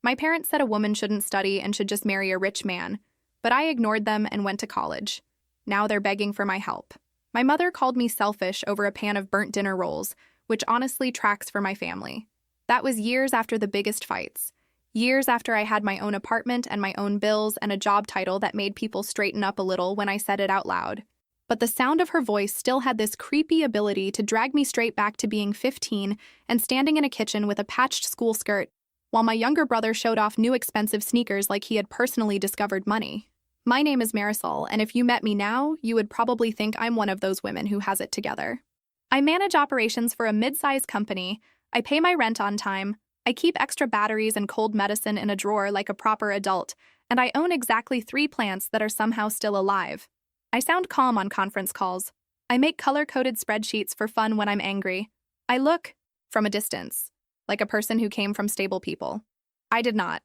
My parents said a woman shouldn't study and should just marry a rich man, but I ignored them and went to college. Now they're begging for my help. My mother called me selfish over a pan of burnt dinner rolls, which honestly tracks for my family. That was years after the biggest fights. Years after I had my own apartment and my own bills and a job title that made people straighten up a little when I said it out loud. But the sound of her voice still had this creepy ability to drag me straight back to being 15 and standing in a kitchen with a patched school skirt, while my younger brother showed off new expensive sneakers like he had personally discovered money. My name is Marisol, and if you met me now, you would probably think I'm one of those women who has it together. I manage operations for a mid-sized company, I pay my rent on time, I keep extra batteries and cold medicine in a drawer like a proper adult, and I own exactly 3 plants that are somehow still alive. I sound calm on conference calls. I make color-coded spreadsheets for fun when I'm angry. I look, from a distance, like a person who came from stable people. I did not.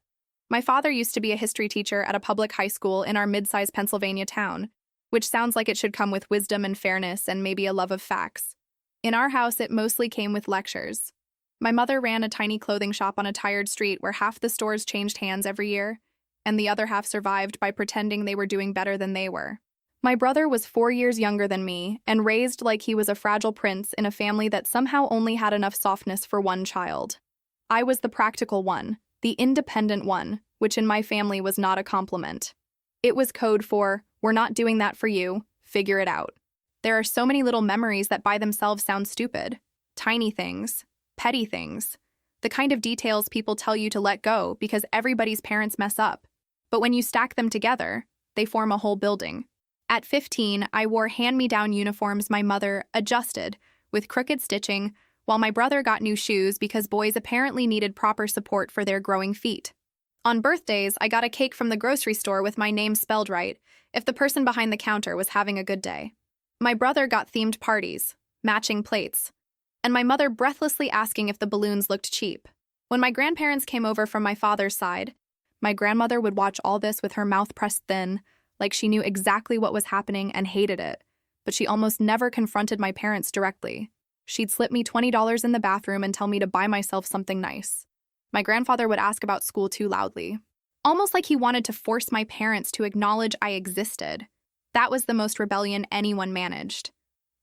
My father used to be a history teacher at a public high school in our mid-sized Pennsylvania town, which sounds like it should come with wisdom and fairness and maybe a love of facts. In our house, it mostly came with lectures. My mother ran a tiny clothing shop on a tired street where half the stores changed hands every year, and the other half survived by pretending they were doing better than they were. My brother was 4 years younger than me and raised like he was a fragile prince in a family that somehow only had enough softness for one child. I was the practical one, the independent one, which in my family was not a compliment. It was code for, we're not doing that for you, figure it out. There are so many little memories that by themselves sound stupid. Tiny things, petty things, the kind of details people tell you to let go because everybody's parents mess up. But when you stack them together, they form a whole building. At 15, I wore hand-me-down uniforms my mother adjusted with crooked stitching, while my brother got new shoes because boys apparently needed proper support for their growing feet. On birthdays, I got a cake from the grocery store with my name spelled right if the person behind the counter was having a good day. My brother got themed parties, matching plates, and my mother breathlessly asking if the balloons looked cheap. When my grandparents came over from my father's side, my grandmother would watch all this with her mouth pressed thin, like she knew exactly what was happening and hated it, but she almost never confronted my parents directly. She'd slip me $20 in the bathroom and tell me to buy myself something nice. My grandfather would ask about school too loudly, almost like he wanted to force my parents to acknowledge I existed. That was the most rebellion anyone managed.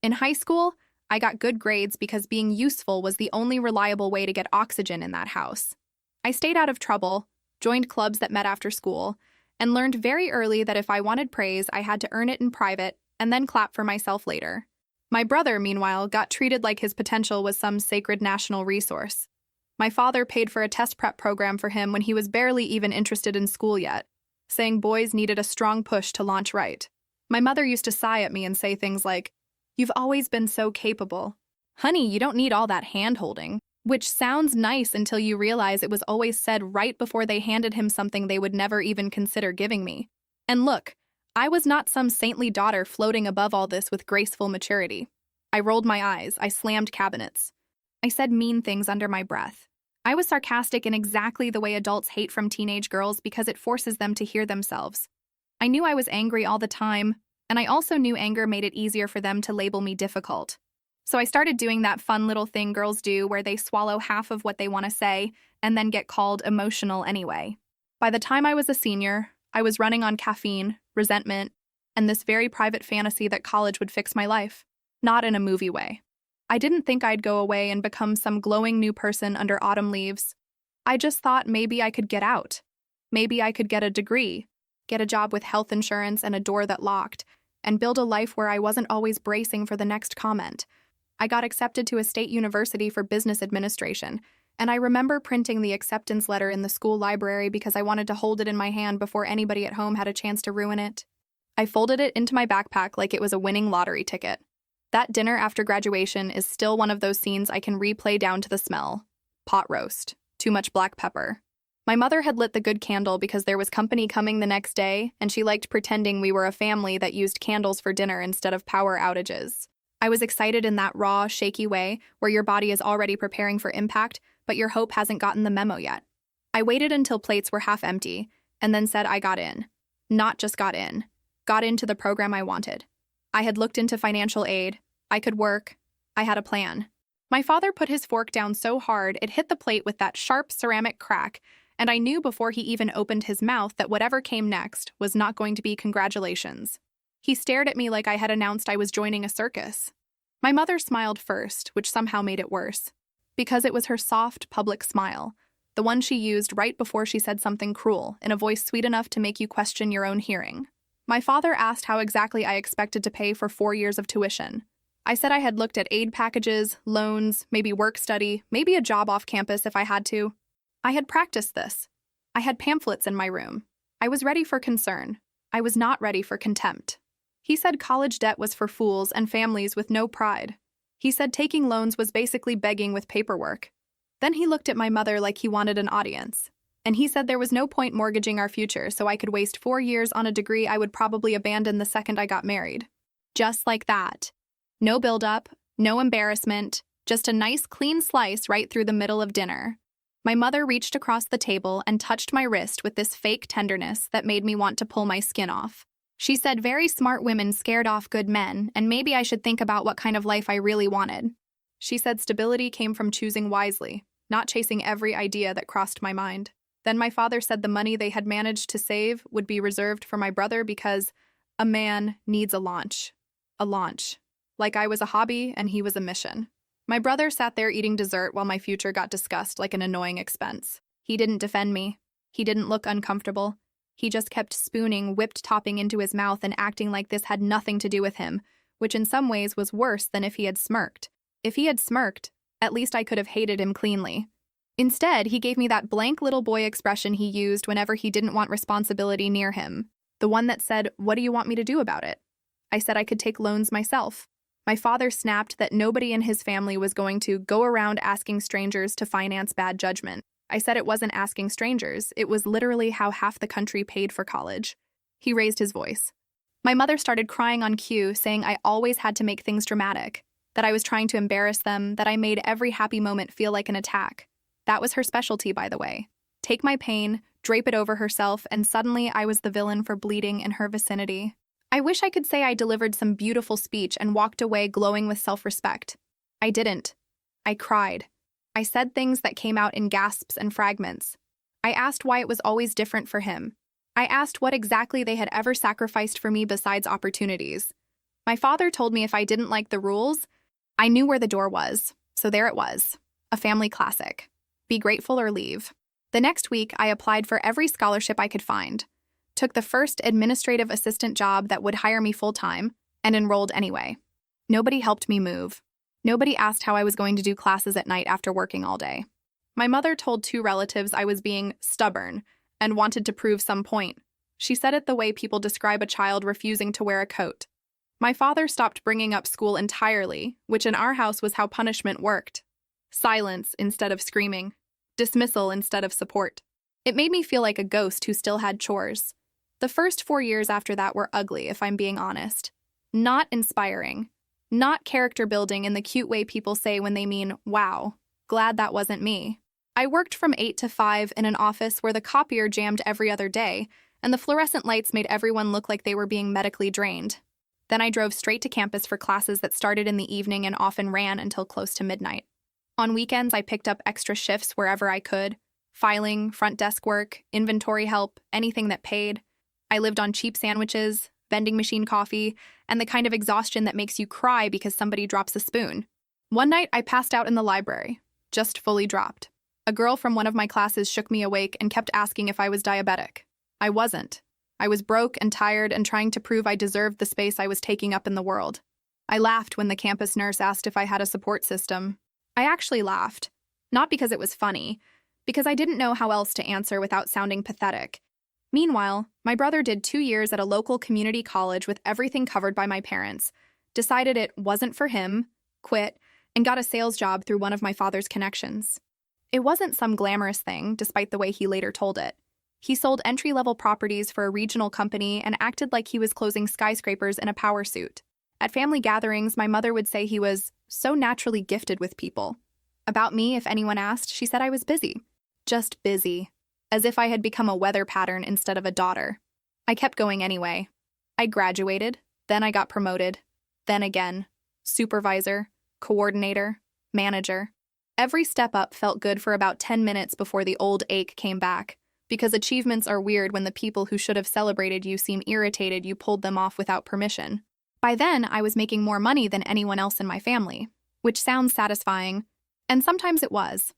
In high school, I got good grades because being useful was the only reliable way to get oxygen in that house. I stayed out of trouble, joined clubs that met after school, and learned very early that if I wanted praise, I had to earn it in private and then clap for myself later. My brother, meanwhile, got treated like his potential was some sacred national resource. My father paid for a test prep program for him when he was barely even interested in school yet, saying boys needed a strong push to launch right. My mother used to sigh at me and say things like, "You've always been so capable. Honey, you don't need all that hand-holding," which sounds nice until you realize it was always said right before they handed him something they would never even consider giving me. And look, I was not some saintly daughter floating above all this with graceful maturity. I rolled my eyes, I slammed cabinets. I said mean things under my breath. I was sarcastic in exactly the way adults hate from teenage girls because it forces them to hear themselves. I knew I was angry all the time, and I also knew anger made it easier for them to label me difficult. So I started doing that fun little thing girls do where they swallow half of what they want to say and then get called emotional anyway. By the time I was a senior, I was running on caffeine, resentment, and this very private fantasy that college would fix my life. Not in a movie way. I didn't think I'd go away and become some glowing new person under autumn leaves. I just thought maybe I could get out. Maybe I could get a degree, get a job with health insurance and a door that locked, and build a life where I wasn't always bracing for the next comment. I got accepted to a state university for business administration, and I remember printing the acceptance letter in the school library because I wanted to hold it in my hand before anybody at home had a chance to ruin it. I folded it into my backpack like it was a winning lottery ticket. That dinner after graduation is still one of those scenes I can replay down to the smell. Pot roast. Too much black pepper. My mother had lit the good candle because there was company coming the next day, and she liked pretending we were a family that used candles for dinner instead of power outages. I was excited in that raw, shaky way where your body is already preparing for impact, but your hope hasn't gotten the memo yet. I waited until plates were half empty, and then said I got in. Not just got in. Got into the program I wanted. I had looked into financial aid. I could work. I had a plan. My father put his fork down so hard it hit the plate with that sharp ceramic crack, And I knew before he even opened his mouth that whatever came next was not going to be congratulations. He stared at me like I had announced I was joining a circus. My mother smiled first, which somehow made it worse, because it was her soft, public smile, the one she used right before she said something cruel, in a voice sweet enough to make you question your own hearing. My father asked how exactly I expected to pay for 4 years of tuition. I said I had looked at aid packages, loans, maybe work study, maybe a job off campus if I had to. I had practiced this. I had pamphlets in my room. I was ready for concern. I was not ready for contempt. He said college debt was for fools and families with no pride. He said taking loans was basically begging with paperwork. Then he looked at my mother like he wanted an audience. And he said there was no point mortgaging our future so I could waste 4 years on a degree I would probably abandon the second I got married. Just like that. No buildup, no embarrassment, just a nice clean slice right through the middle of dinner. My mother reached across the table and touched my wrist with this fake tenderness that made me want to pull my skin off. She said very smart women scared off good men, and maybe I should think about what kind of life I really wanted. She said stability came from choosing wisely, not chasing every idea that crossed my mind. Then my father said the money they had managed to save would be reserved for my brother because a man needs a launch. A launch. Like I was a hobby and he was a mission. My brother sat there eating dessert while my future got discussed like an annoying expense. He didn't defend me. He didn't look uncomfortable. He just kept spooning whipped topping into his mouth and acting like this had nothing to do with him, which in some ways was worse than if he had smirked. If he had smirked, at least I could have hated him cleanly. Instead, he gave me that blank little boy expression he used whenever he didn't want responsibility near him. The one that said, "What do you want me to do about it?" I said I could take loans myself. My father snapped that nobody in his family was going to go around asking strangers to finance bad judgment. I said it wasn't asking strangers, it was literally how half the country paid for college. He raised his voice. My mother started crying on cue, saying I always had to make things dramatic, that I was trying to embarrass them, that I made every happy moment feel like an attack. That was her specialty, by the way. Take my pain, drape it over herself, and suddenly I was the villain for bleeding in her vicinity. I wish I could say I delivered some beautiful speech and walked away glowing with self-respect. I didn't. I cried. I said things that came out in gasps and fragments. I asked why it was always different for him. I asked what exactly they had ever sacrificed for me besides opportunities. My father told me if I didn't like the rules, I knew where the door was, so there it was. A family classic. Be grateful or leave. The next week, I applied for every scholarship I could find, took the first administrative assistant job that would hire me full-time, and enrolled anyway. Nobody helped me move. Nobody asked how I was going to do classes at night after working all day. My mother told 2 relatives I was being stubborn and wanted to prove some point. She said it the way people describe a child refusing to wear a coat. My father stopped bringing up school entirely, which in our house was how punishment worked. Silence instead of screaming. Dismissal instead of support. It made me feel like a ghost who still had chores. The first 4 years after that were ugly, if I'm being honest. Not inspiring. Not character building in the cute way people say when they mean, wow, glad that wasn't me. I worked from 8 to 5 in an office where the copier jammed every other day, and the fluorescent lights made everyone look like they were being medically drained. Then I drove straight to campus for classes that started in the evening and often ran until close to midnight. On weekends, I picked up extra shifts wherever I could. Filing, front desk work, inventory help, anything that paid. I lived on cheap sandwiches, vending machine coffee, and the kind of exhaustion that makes you cry because somebody drops a spoon. One night, I passed out in the library, just fully dropped. A girl from one of my classes shook me awake and kept asking if I was diabetic. I wasn't. I was broke and tired and trying to prove I deserved the space I was taking up in the world. I laughed when the campus nurse asked if I had a support system. I actually laughed. Not because it was funny, because I didn't know how else to answer without sounding pathetic. Meanwhile, my brother did 2 years at a local community college with everything covered by my parents, decided it wasn't for him, quit, and got a sales job through one of my father's connections. It wasn't some glamorous thing, despite the way he later told it. He sold entry-level properties for a regional company and acted like he was closing skyscrapers in a power suit. At family gatherings, my mother would say he was so naturally gifted with people. About me, if anyone asked, she said I was busy. Just busy. As if I had become a weather pattern instead of a daughter. I kept going anyway. I graduated, then I got promoted, then again. Supervisor, coordinator, manager. Every step up felt good for about 10 minutes before the old ache came back, because achievements are weird when the people who should have celebrated you seem irritated you pulled them off without permission. By then, I was making more money than anyone else in my family, which sounds satisfying, and sometimes it was.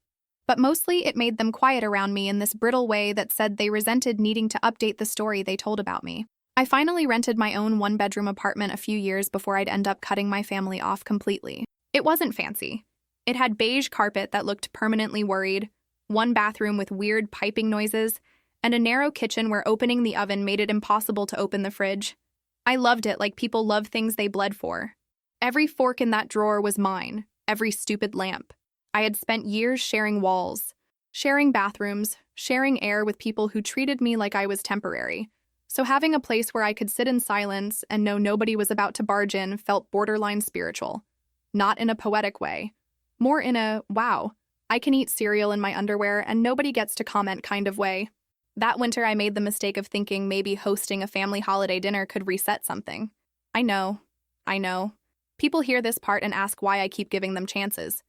But mostly it made them quiet around me in this brittle way that said they resented needing to update the story they told about me. I finally rented my own one-bedroom apartment a few years before I'd end up cutting my family off completely. It wasn't fancy. It had beige carpet that looked permanently worried, one bathroom with weird piping noises, and a narrow kitchen where opening the oven made it impossible to open the fridge. I loved it like people love things they bled for. Every fork in that drawer was mine, every stupid lamp. I had spent years sharing walls, sharing bathrooms, sharing air with people who treated me like I was temporary. So having a place where I could sit in silence and know nobody was about to barge in felt borderline spiritual. Not in a poetic way. More in a, wow, I can eat cereal in my underwear and nobody gets to comment kind of way. That winter I made the mistake of thinking maybe hosting a family holiday dinner could reset something. I know. People hear this part and ask why I keep giving them chances.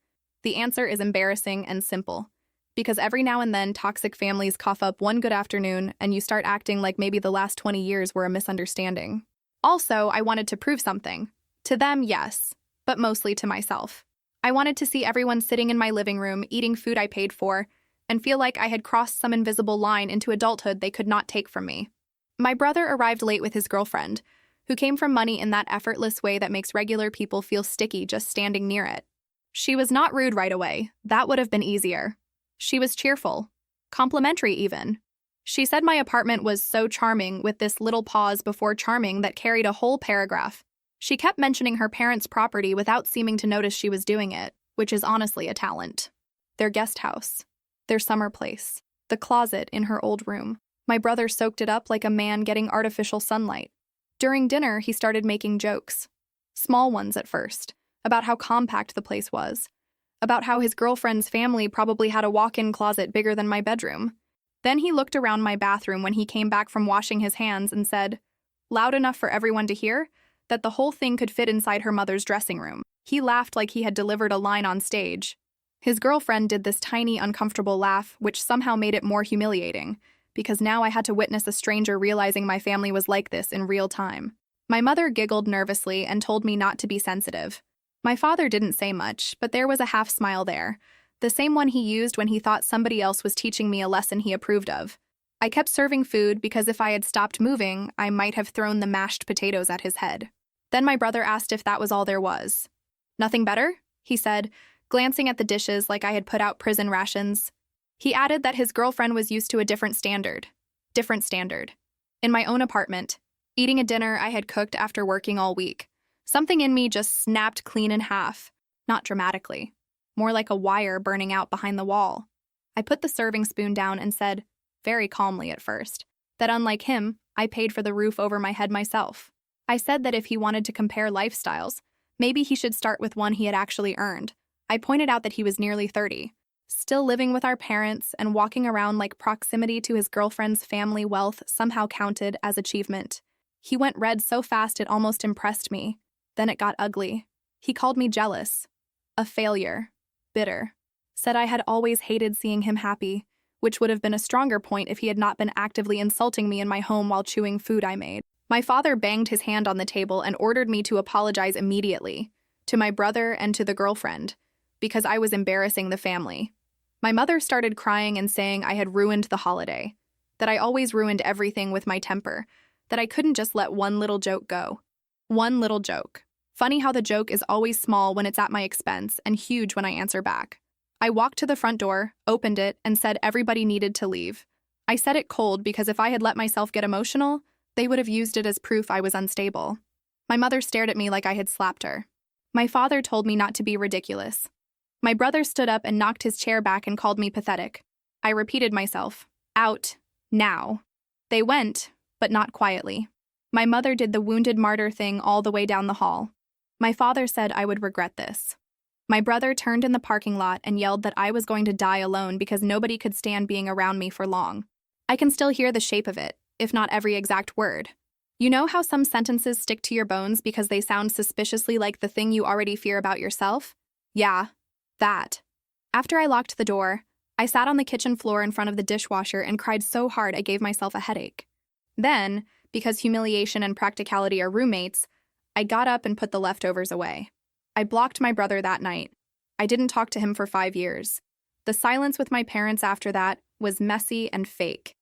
The answer is embarrassing and simple. Because every now and then toxic families cough up one good afternoon and you start acting like maybe the last 20 years were a misunderstanding. Also, I wanted to prove something. To them, yes, but mostly to myself. I wanted to see everyone sitting in my living room eating food I paid for and feel like I had crossed some invisible line into adulthood they could not take from me. My brother arrived late with his girlfriend, who came from money in that effortless way that makes regular people feel sticky just standing near it. She was not rude right away. That would have been easier. She was cheerful. Complimentary, even. She said my apartment was so charming with this little pause before charming that carried a whole paragraph. She kept mentioning her parents' property without seeming to notice she was doing it, which is honestly a talent. Their guest house. Their summer place. The closet in her old room. My brother soaked it up like a man getting artificial sunlight. During dinner, he started making jokes. Small ones at first. About how compact the place was, about how his girlfriend's family probably had a walk-in closet bigger than my bedroom. Then he looked around my bathroom when he came back from washing his hands and said, loud enough for everyone to hear, that the whole thing could fit inside her mother's dressing room. He laughed like he had delivered a line on stage. His girlfriend did this tiny, uncomfortable laugh, which somehow made it more humiliating, because now I had to witness a stranger realizing my family was like this in real time. My mother giggled nervously and told me not to be sensitive. My father didn't say much, but there was a half smile there, the same one he used when he thought somebody else was teaching me a lesson he approved of. I kept serving food because if I had stopped moving, I might have thrown the mashed potatoes at his head. Then my brother asked if that was all there was. Nothing better? He said, glancing at the dishes like I had put out prison rations. He added that his girlfriend was used to a different standard. In my own apartment, eating a dinner I had cooked after working all week. Something in me just snapped clean in half, not dramatically, more like a wire burning out behind the wall. I put the serving spoon down and said, very calmly at first, that unlike him, I paid for the roof over my head myself. I said that if he wanted to compare lifestyles, maybe he should start with one he had actually earned. I pointed out that he was nearly 30, still living with our parents and walking around like proximity to his girlfriend's family wealth somehow counted as achievement. He went red so fast it almost impressed me. Then it got ugly. He called me jealous, a failure, bitter, said I had always hated seeing him happy, which would have been a stronger point if he had not been actively insulting me in my home while chewing food I made. My father banged his hand on the table and ordered me to apologize immediately, to my brother and to the girlfriend, because I was embarrassing the family. My mother started crying and saying I had ruined the holiday, that I always ruined everything with my temper, that I couldn't just let one little joke go. One little joke. Funny how the joke is always small when it's at my expense and huge when I answer back. I walked to the front door, opened it, and said everybody needed to leave. I said it cold because if I had let myself get emotional, they would have used it as proof I was unstable. My mother stared at me like I had slapped her. My father told me not to be ridiculous. My brother stood up and knocked his chair back and called me pathetic. I repeated myself. Out. Now. They went, but not quietly. My mother did the wounded martyr thing all the way down the hall. My father said I would regret this. My brother turned in the parking lot and yelled that I was going to die alone because nobody could stand being around me for long. I can still hear the shape of it, if not every exact word. You know how some sentences stick to your bones because they sound suspiciously like the thing you already fear about yourself? Yeah, that. After I locked the door, I sat on the kitchen floor in front of the dishwasher and cried so hard I gave myself a headache. Then, because humiliation and practicality are roommates, I got up and put the leftovers away. I blocked my brother that night. I didn't talk to him for 5 years. The silence with my parents after that was messy and fake.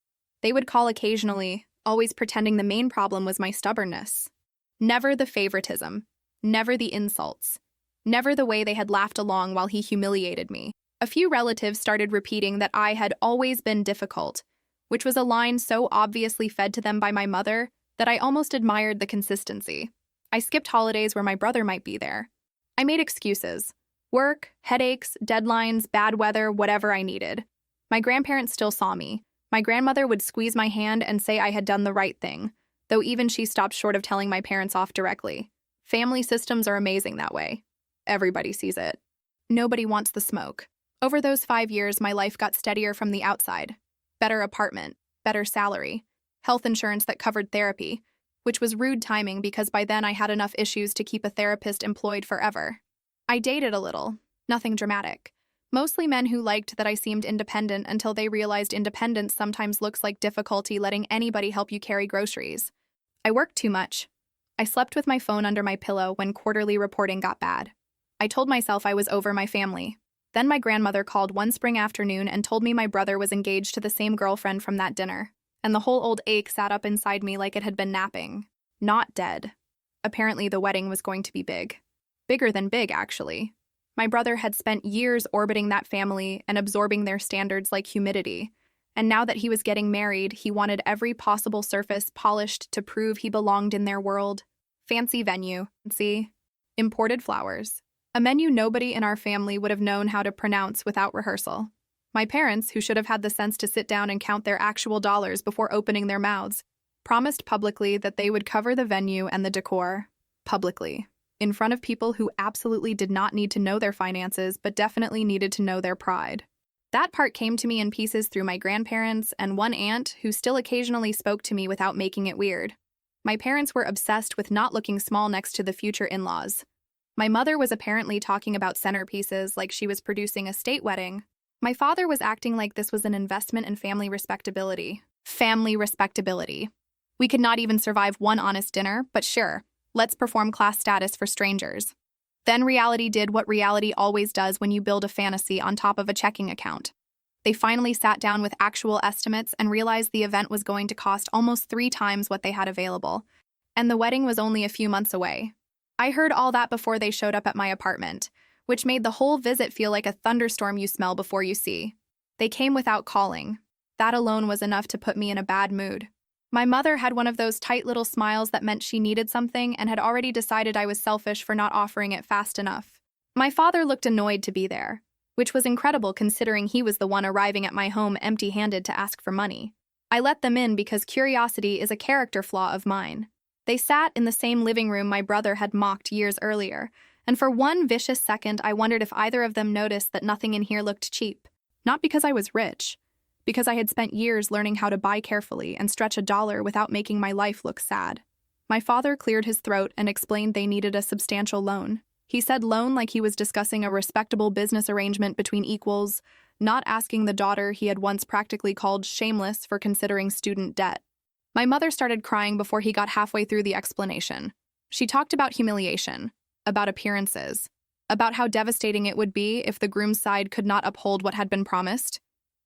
They would call occasionally, always pretending the main problem was my stubbornness. Never the favoritism. Never the insults. Never the way they had laughed along while he humiliated me. A few relatives started repeating that I had always been difficult, which was a line so obviously fed to them by my mother that I almost admired the consistency. I skipped holidays where my brother might be there. I made excuses. Work, headaches, deadlines, bad weather, whatever I needed. My grandparents still saw me. My grandmother would squeeze my hand and say I had done the right thing, though even she stopped short of telling my parents off directly. Family systems are amazing that way. Everybody sees it. Nobody wants the smoke. Over those 5 years, my life got steadier from the outside. Better apartment, better salary, health insurance that covered therapy, which was rude timing because by then I had enough issues to keep a therapist employed forever. I dated a little, nothing dramatic. Mostly men who liked that I seemed independent until they realized independence sometimes looks like difficulty letting anybody help you carry groceries. I worked too much. I slept with my phone under my pillow when quarterly reporting got bad. I told myself I was over my family. Then my grandmother called one spring afternoon and told me my brother was engaged to the same girlfriend from that dinner, and the whole old ache sat up inside me like it had been napping. Not dead. Apparently the wedding was going to be big. Bigger than big, actually. My brother had spent years orbiting that family and absorbing their standards like humidity, and now that he was getting married, he wanted every possible surface polished to prove he belonged in their world. Fancy venue, see? Imported flowers. A menu nobody in our family would have known how to pronounce without rehearsal. My parents, who should have had the sense to sit down and count their actual dollars before opening their mouths, promised publicly that they would cover the venue and the decor. Publicly. In front of people who absolutely did not need to know their finances, but definitely needed to know their pride. That part came to me in pieces through my grandparents and one aunt who still occasionally spoke to me without making it weird. My parents were obsessed with not looking small next to the future in-laws. My mother was apparently talking about centerpieces like she was producing a state wedding. My father was acting like this was an investment in family respectability. Family respectability. We could not even survive one honest dinner, but sure, let's perform class status for strangers. Then reality did what reality always does when you build a fantasy on top of a checking account. They finally sat down with actual estimates and realized the event was going to cost almost 3 times what they had available, and the wedding was only a few months away. I heard all that before they showed up at my apartment, which made the whole visit feel like a thunderstorm you smell before you see. They came without calling. That alone was enough to put me in a bad mood. My mother had one of those tight little smiles that meant she needed something and had already decided I was selfish for not offering it fast enough. My father looked annoyed to be there, which was incredible considering he was the one arriving at my home empty-handed to ask for money. I let them in because curiosity is a character flaw of mine. They sat in the same living room my brother had mocked years earlier, and for one vicious second I wondered if either of them noticed that nothing in here looked cheap. Not because I was rich, because I had spent years learning how to buy carefully and stretch a dollar without making my life look sad. My father cleared his throat and explained they needed a substantial loan. He said loan like he was discussing a respectable business arrangement between equals, not asking the daughter he had once practically called shameless for considering student debt. My mother started crying before he got halfway through the explanation. She talked about humiliation, about appearances, about how devastating it would be if the groom's side could not uphold what had been promised.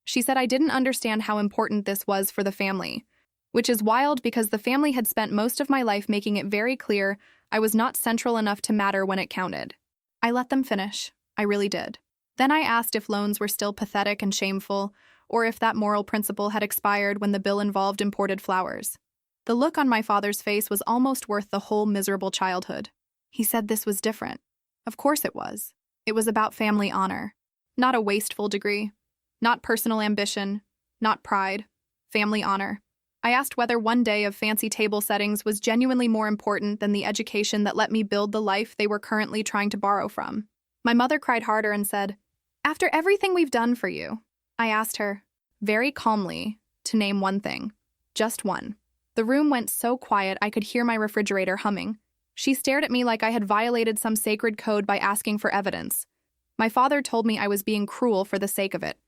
She said I didn't understand how important this was for the family, which is wild because the family had spent most of my life making it very clear I was not central enough to matter when it counted. I let them finish. I really did. Then I asked if loans were still pathetic and shameful, or if that moral principle had expired when the bill involved imported flowers. The look on my father's face was almost worth the whole miserable childhood. He said this was different. Of course it was. It was about family honor. Not a wasteful degree. Not personal ambition. Not pride. Family honor. I asked whether one day of fancy table settings was genuinely more important than the education that let me build the life they were currently trying to borrow from. My mother cried harder and said, "After everything we've done for you." I asked her, very calmly, to name one thing. Just one. The room went so quiet I could hear my refrigerator humming. She stared at me like I had violated some sacred code by asking for evidence. My father told me I was being cruel for the sake of it.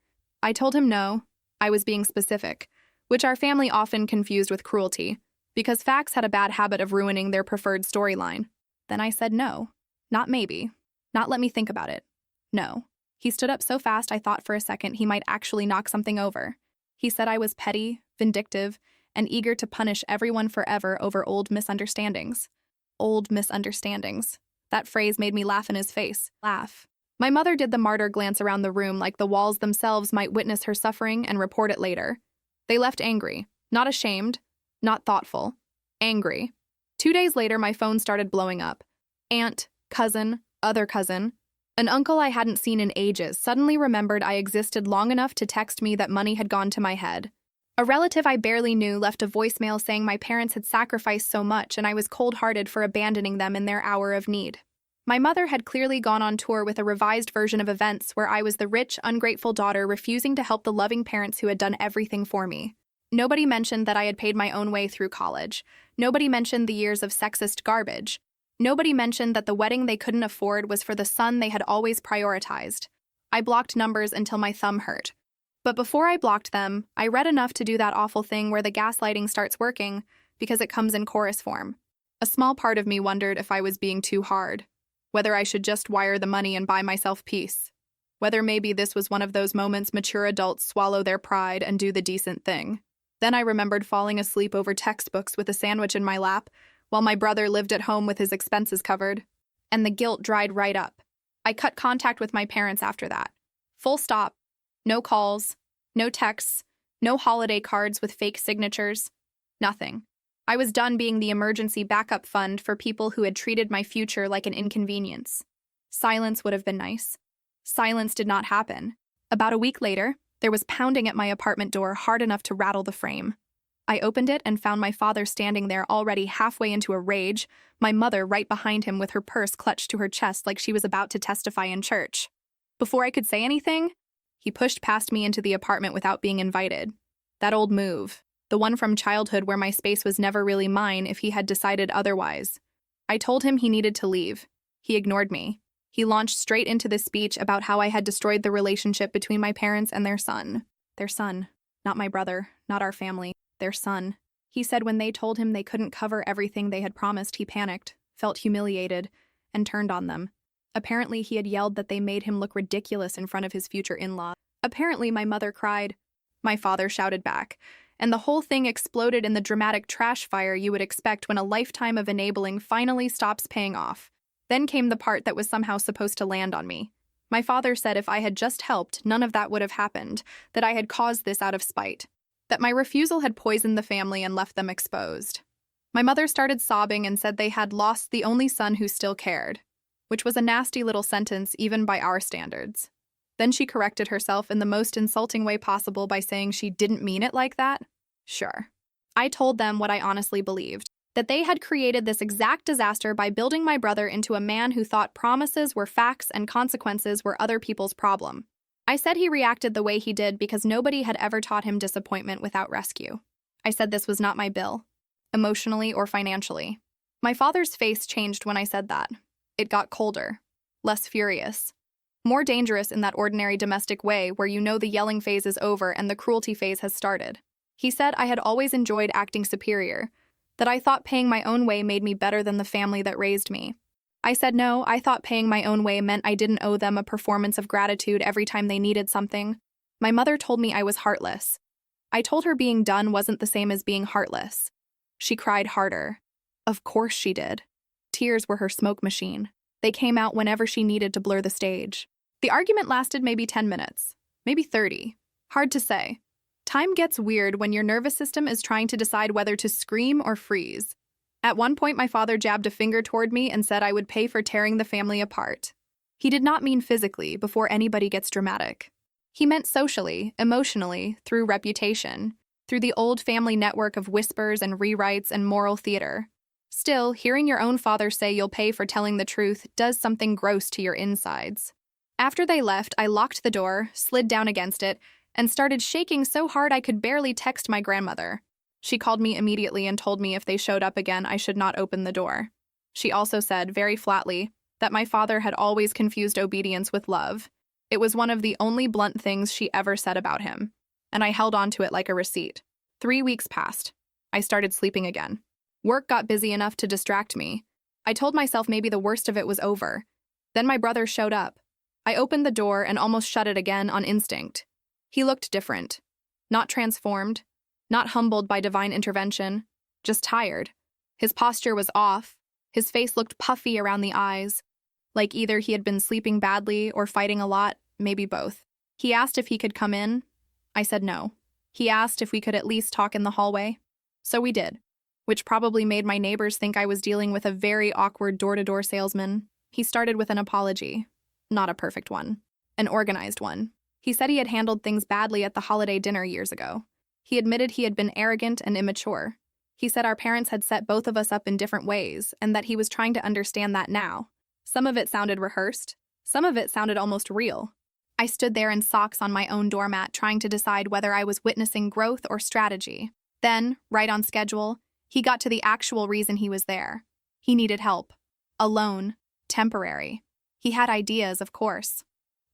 I told him no, I was being specific, which our family often confused with cruelty, because facts had a bad habit of ruining their preferred storyline. Then I said no. Not maybe. Not let me think about it. No. He stood up so fast I thought for a second he might actually knock something over. He said I was petty, vindictive, and eager to punish everyone forever over old misunderstandings. Old misunderstandings. That phrase made me laugh in his face. Laugh. My mother did the martyr glance around the room like the walls themselves might witness her suffering and report it later. They left angry. Not ashamed. Not thoughtful. Angry. 2 days later, my phone started blowing up. Aunt, cousin, other cousin. An uncle I hadn't seen in ages suddenly remembered I existed long enough to text me that money had gone to my head. A relative I barely knew left a voicemail saying my parents had sacrificed so much and I was cold-hearted for abandoning them in their hour of need. My mother had clearly gone on tour with a revised version of events where I was the rich, ungrateful daughter refusing to help the loving parents who had done everything for me. Nobody mentioned that I had paid my own way through college. Nobody mentioned the years of sexist garbage. Nobody mentioned that the wedding they couldn't afford was for the son they had always prioritized. I blocked numbers until my thumb hurt. But before I blocked them, I read enough to do that awful thing where the gaslighting starts working because it comes in chorus form. A small part of me wondered if I was being too hard, whether I should just wire the money and buy myself peace, whether maybe this was one of those moments mature adults swallow their pride and do the decent thing. Then I remembered falling asleep over textbooks with a sandwich in my lap, while my brother lived at home with his expenses covered, and the guilt dried right up. I cut contact with my parents after that. Full stop. No calls, no texts, no holiday cards with fake signatures. Nothing. I was done being the emergency backup fund for people who had treated my future like an inconvenience. Silence would have been nice. Silence did not happen. About a week later, there was pounding at my apartment door hard enough to rattle the frame. I opened it and found my father standing there already halfway into a rage, my mother right behind him with her purse clutched to her chest like she was about to testify in church. Before I could say anything, he pushed past me into the apartment without being invited. That old move, the one from childhood where my space was never really mine if he had decided otherwise. I told him he needed to leave. He ignored me. He launched straight into this speech about how I had destroyed the relationship between my parents and their son. Their son. Not my brother, not our family. Their son. He said when they told him they couldn't cover everything they had promised, he panicked, felt humiliated, and turned on them. Apparently, he had yelled that they made him look ridiculous in front of his future in-law. Apparently, my mother cried. My father shouted back, and the whole thing exploded in the dramatic trash fire you would expect when a lifetime of enabling finally stops paying off. Then came the part that was somehow supposed to land on me. My father said if I had just helped, none of that would have happened, that I had caused this out of spite. That my refusal had poisoned the family and left them exposed. My mother started sobbing and said they had lost the only son who still cared, which was a nasty little sentence even by our standards. Then she corrected herself in the most insulting way possible by saying she didn't mean it like that. Sure. I told them what I honestly believed, that they had created this exact disaster by building my brother into a man who thought promises were facts and consequences were other people's problem. I said he reacted the way he did because nobody had ever taught him disappointment without rescue. I said this was not my bill, emotionally or financially. My father's face changed when I said that. It got colder, less furious, more dangerous in that ordinary domestic way where you know the yelling phase is over and the cruelty phase has started. He said I had always enjoyed acting superior, that I thought paying my own way made me better than the family that raised me. I said no, I thought paying my own way meant I didn't owe them a performance of gratitude every time they needed something. My mother told me I was heartless. I told her being done wasn't the same as being heartless. She cried harder. Of course she did. Tears were her smoke machine. They came out whenever she needed to blur the stage. The argument lasted maybe 10 minutes, maybe 30. Hard to say. Time gets weird when your nervous system is trying to decide whether to scream or freeze. At one point, my father jabbed a finger toward me and said I would pay for tearing the family apart. He did not mean physically, before anybody gets dramatic. He meant socially, emotionally, through reputation, through the old family network of whispers and rewrites and moral theater. Still, hearing your own father say you'll pay for telling the truth does something gross to your insides. After they left, I locked the door, slid down against it, and started shaking so hard I could barely text my grandmother. She called me immediately and told me if they showed up again, I should not open the door. She also said, very flatly, that my father had always confused obedience with love. It was one of the only blunt things she ever said about him, and I held on to it like a receipt. 3 weeks passed. I started sleeping again. Work got busy enough to distract me. I told myself maybe the worst of it was over. Then my brother showed up. I opened the door and almost shut it again on instinct. He looked different. Not transformed. Not humbled by divine intervention. Just tired. His posture was off. His face looked puffy around the eyes, like either he had been sleeping badly or fighting a lot, maybe both. He asked if he could come in. I said no. He asked if we could at least talk in the hallway. So we did, which probably made my neighbors think I was dealing with a very awkward door-to-door salesman. He started with an apology. Not a perfect one. An organized one. He said he had handled things badly at the holiday dinner years ago. He admitted he had been arrogant and immature. He said our parents had set both of us up in different ways and that he was trying to understand that now. Some of it sounded rehearsed. Some of it sounded almost real. I stood there in socks on my own doormat trying to decide whether I was witnessing growth or strategy. Then, right on schedule, he got to the actual reason he was there. He needed help. A loan. Temporary. He had ideas, of course.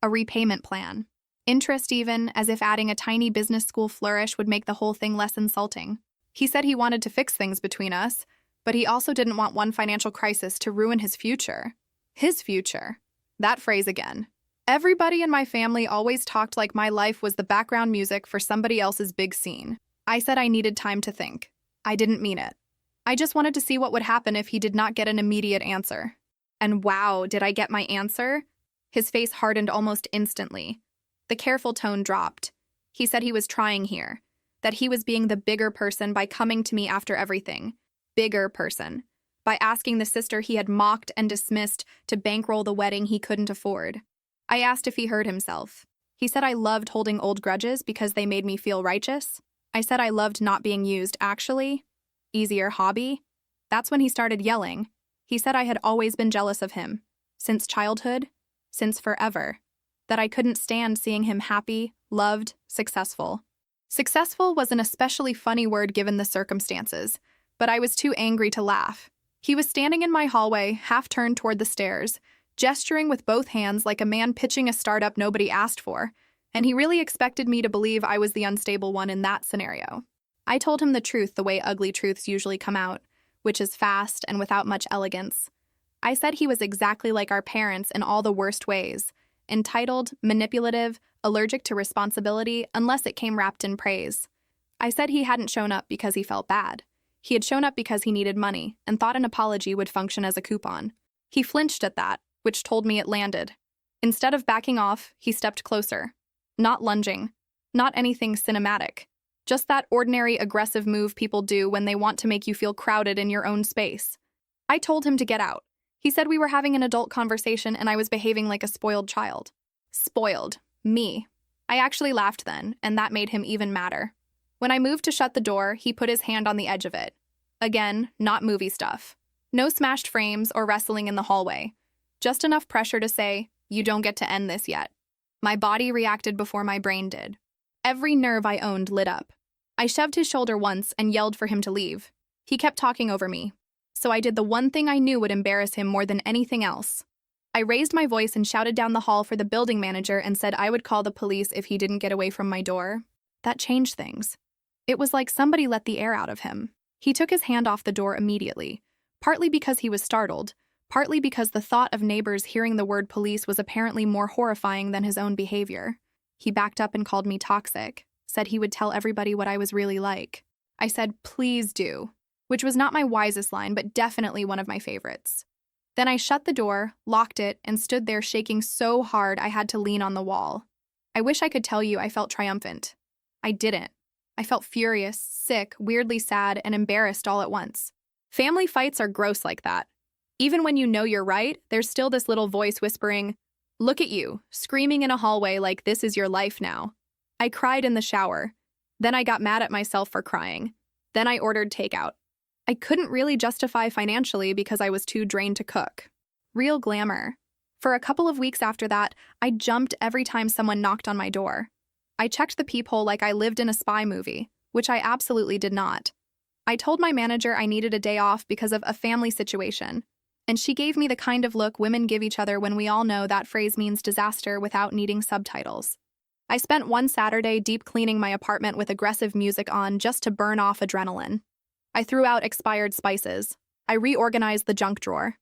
A repayment plan. Interest even, as if adding a tiny business school flourish would make the whole thing less insulting. He said he wanted to fix things between us, but he also didn't want one financial crisis to ruin his future. His future. That phrase again. Everybody in my family always talked like my life was the background music for somebody else's big scene. I said I needed time to think. I didn't mean it. I just wanted to see what would happen if he did not get an immediate answer. And wow, did I get my answer? His face hardened almost instantly. The careful tone dropped. He said he was trying here, that he was being the bigger person by coming to me after everything. Bigger person. By asking the sister he had mocked and dismissed to bankroll the wedding he couldn't afford. I asked if he heard himself. He said I loved holding old grudges because they made me feel righteous. I said I loved not being used, actually. Easier hobby. That's when he started yelling. He said I had always been jealous of him. Since childhood. Since forever. That I couldn't stand seeing him happy, loved, successful. Successful was an especially funny word given the circumstances, but I was too angry to laugh. He was standing in my hallway, half turned toward the stairs, gesturing with both hands like a man pitching a startup nobody asked for, and he really expected me to believe I was the unstable one in that scenario. I told him the truth the way ugly truths usually come out, which is fast and without much elegance. I said he was exactly like our parents in all the worst ways, entitled, manipulative, allergic to responsibility unless it came wrapped in praise. I said he hadn't shown up because he felt bad. He had shown up because he needed money and thought an apology would function as a coupon. He flinched at that, which told me it landed. Instead of backing off, he stepped closer. Not lunging. Not anything cinematic. Just that ordinary aggressive move people do when they want to make you feel crowded in your own space. I told him to get out. He said we were having an adult conversation and I was behaving like a spoiled child. Spoiled. Me. I actually laughed then, and that made him even madder. When I moved to shut the door, he put his hand on the edge of it. Again, not movie stuff. No smashed frames or wrestling in the hallway. Just enough pressure to say, you don't get to end this yet. My body reacted before my brain did. Every nerve I owned lit up. I shoved his shoulder once and yelled for him to leave. He kept talking over me. So I did the one thing I knew would embarrass him more than anything else. I raised my voice and shouted down the hall for the building manager and said I would call the police if he didn't get away from my door. That changed things. It was like somebody let the air out of him. He took his hand off the door immediately, partly because he was startled, partly because the thought of neighbors hearing the word police was apparently more horrifying than his own behavior. He backed up and called me toxic, said he would tell everybody what I was really like. I said, please do, which was not my wisest line, but definitely one of my favorites. Then I shut the door, locked it, and stood there shaking so hard I had to lean on the wall. I wish I could tell you I felt triumphant. I didn't. I felt furious, sick, weirdly sad, and embarrassed all at once. Family fights are gross like that. Even when you know you're right, there's still this little voice whispering, look at you, screaming in a hallway like this is your life now. I cried in the shower. Then I got mad at myself for crying. Then I ordered takeout. I couldn't really justify financially because I was too drained to cook. Real glamour. For a couple of weeks after that, I jumped every time someone knocked on my door. I checked the peephole like I lived in a spy movie, which I absolutely did not. I told my manager I needed a day off because of a family situation. And she gave me the kind of look women give each other when we all know that phrase means disaster without needing subtitles. I spent one Saturday deep cleaning my apartment with aggressive music on just to burn off adrenaline. I threw out expired spices. I reorganized the junk drawer.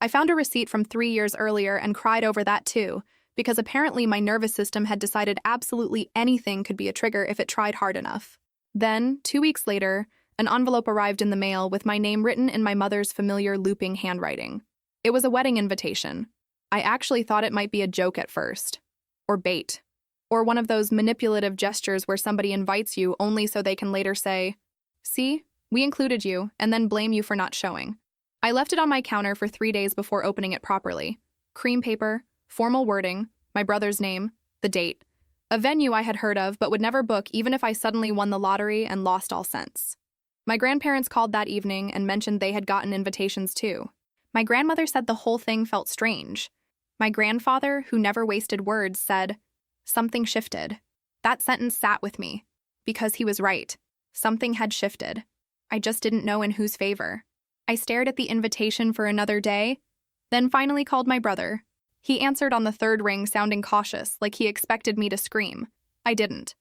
I found a receipt from 3 years earlier and cried over that too, because apparently my nervous system had decided absolutely anything could be a trigger if it tried hard enough. Then, 2 weeks later, an envelope arrived in the mail with my name written in my mother's familiar looping handwriting. It was a wedding invitation. I actually thought it might be a joke at first. Or bait. Or one of those manipulative gestures where somebody invites you only so they can later say, "See, we included you," and then blame you for not showing. I left it on my counter for 3 days before opening it properly. Cream paper, formal wording, my brother's name, the date. A venue I had heard of but would never book even if I suddenly won the lottery and lost all sense. My grandparents called that evening and mentioned they had gotten invitations too. My grandmother said the whole thing felt strange. My grandfather, who never wasted words, said, "Something shifted." That sentence sat with me. Because he was right. Something had shifted. I just didn't know in whose favor. I stared at the invitation for another day, then finally called my brother. He answered on the third ring, sounding cautious, like he expected me to scream. I didn't.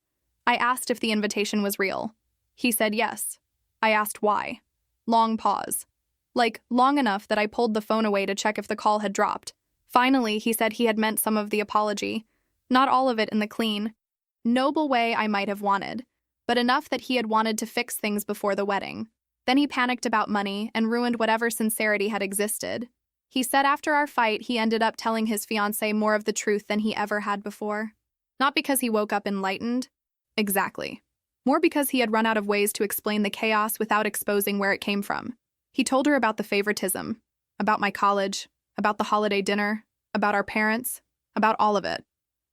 I asked if the invitation was real. He said yes. I asked why. Long pause. Like, long enough that I pulled the phone away to check if the call had dropped. Finally, he said he had meant some of the apology. Not all of it in the clean, noble way I might have wanted, but enough that he had wanted to fix things before the wedding. Then he panicked about money and ruined whatever sincerity had existed. He said after our fight, he ended up telling his fiancée more of the truth than he ever had before. Not because he woke up enlightened. Exactly. More because he had run out of ways to explain the chaos without exposing where it came from. He told her about the favoritism, about my college, about the holiday dinner, about our parents, about all of it.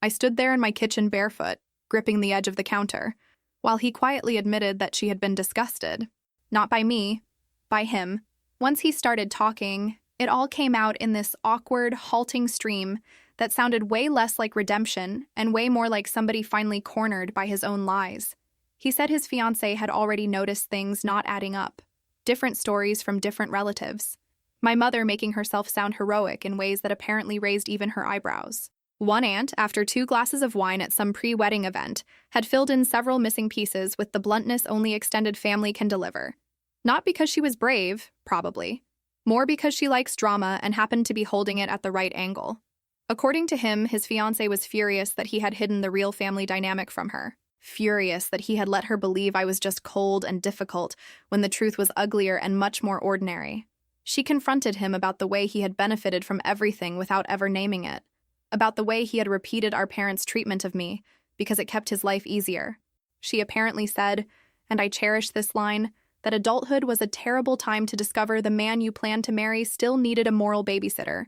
I stood there in my kitchen barefoot, gripping the edge of the counter, while he quietly admitted that she had been disgusted. Not by me, by him. Once he started talking, it all came out in this awkward, halting stream that sounded way less like redemption and way more like somebody finally cornered by his own lies. He said his fiancée had already noticed things not adding up. Different stories from different relatives. My mother making herself sound heroic in ways that apparently raised even her eyebrows. One aunt, after 2 glasses of wine at some pre-wedding event, had filled in several missing pieces with the bluntness only extended family can deliver. Not because she was brave, probably. More because she likes drama and happened to be holding it at the right angle. According to him, his fiancée was furious that he had hidden the real family dynamic from her. Furious that he had let her believe I was just cold and difficult when the truth was uglier and much more ordinary. She confronted him about the way he had benefited from everything without ever naming it. About the way he had repeated our parents' treatment of me because it kept his life easier. She apparently said, and I cherish this line, that adulthood was a terrible time to discover the man you planned to marry still needed a moral babysitter.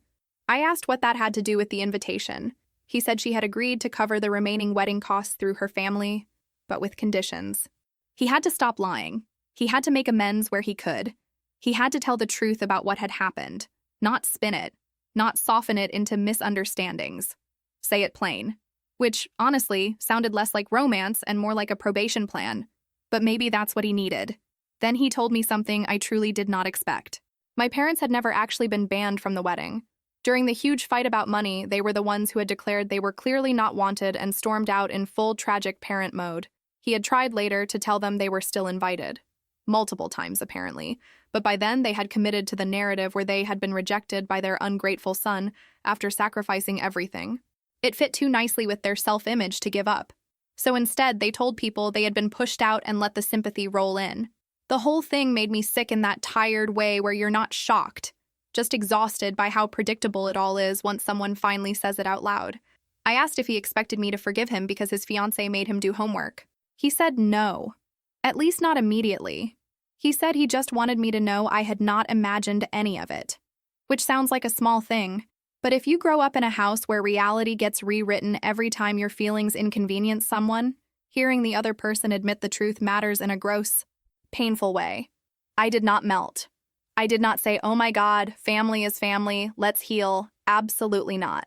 I asked what that had to do with the invitation. He said she had agreed to cover the remaining wedding costs through her family, but with conditions. He had to stop lying. He had to make amends where he could. He had to tell the truth about what had happened, not spin it, not soften it into misunderstandings. Say it plain. Which, honestly, sounded less like romance and more like a probation plan. But maybe that's what he needed. Then he told me something I truly did not expect. My parents had never actually been banned from the wedding. During the huge fight about money, they were the ones who had declared they were clearly not wanted and stormed out in full tragic parent mode. He had tried later to tell them they were still invited. Multiple times, apparently. But by then, they had committed to the narrative where they had been rejected by their ungrateful son after sacrificing everything. It fit too nicely with their self-image to give up. So instead, they told people they had been pushed out and let the sympathy roll in. The whole thing made me sick in that tired way where you're not shocked, just exhausted by how predictable it all is once someone finally says it out loud. I asked if he expected me to forgive him because his fiancée made him do homework. He said no. At least not immediately. He said he just wanted me to know I had not imagined any of it. Which sounds like a small thing, but if you grow up in a house where reality gets rewritten every time your feelings inconvenience someone, hearing the other person admit the truth matters in a gross, painful way. I did not melt. I did not say, "Oh my God, family is family, let's heal." Absolutely not.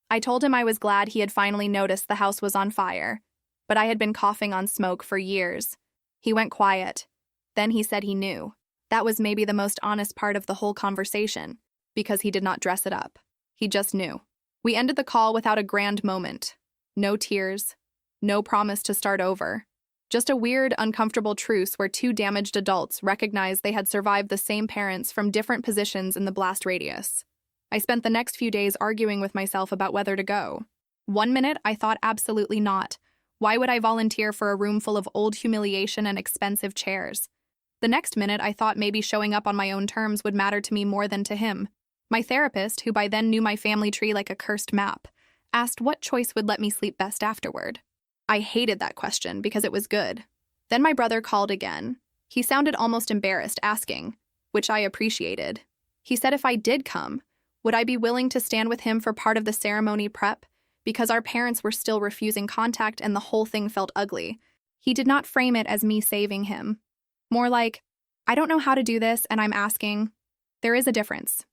I told him I was glad he had finally noticed the house was on fire, but I had been coughing on smoke for years. He went quiet. Then he said he knew. That was maybe the most honest part of the whole conversation. because he did not dress it up. He just knew. We ended the call without a grand moment. No tears. No promise to start over. Just a weird, uncomfortable truce where two damaged adults recognized they had survived the same parents from different positions in the blast radius. I spent the next few days arguing with myself about whether to go. One minute, I thought absolutely not. Why would I volunteer for a room full of old humiliation and expensive chairs? The next minute, I thought maybe showing up on my own terms would matter to me more than to him. My therapist, who by then knew my family tree like a cursed map, asked what choice would let me sleep best afterward. I hated that question because it was good. Then my brother called again. He sounded almost embarrassed, asking, which I appreciated. He said if I did come, would I be willing to stand with him for part of the ceremony prep? Because our parents were still refusing contact and the whole thing felt ugly. He did not frame it as me saving him. More like, I don't know how to do this and I'm asking. There is a difference.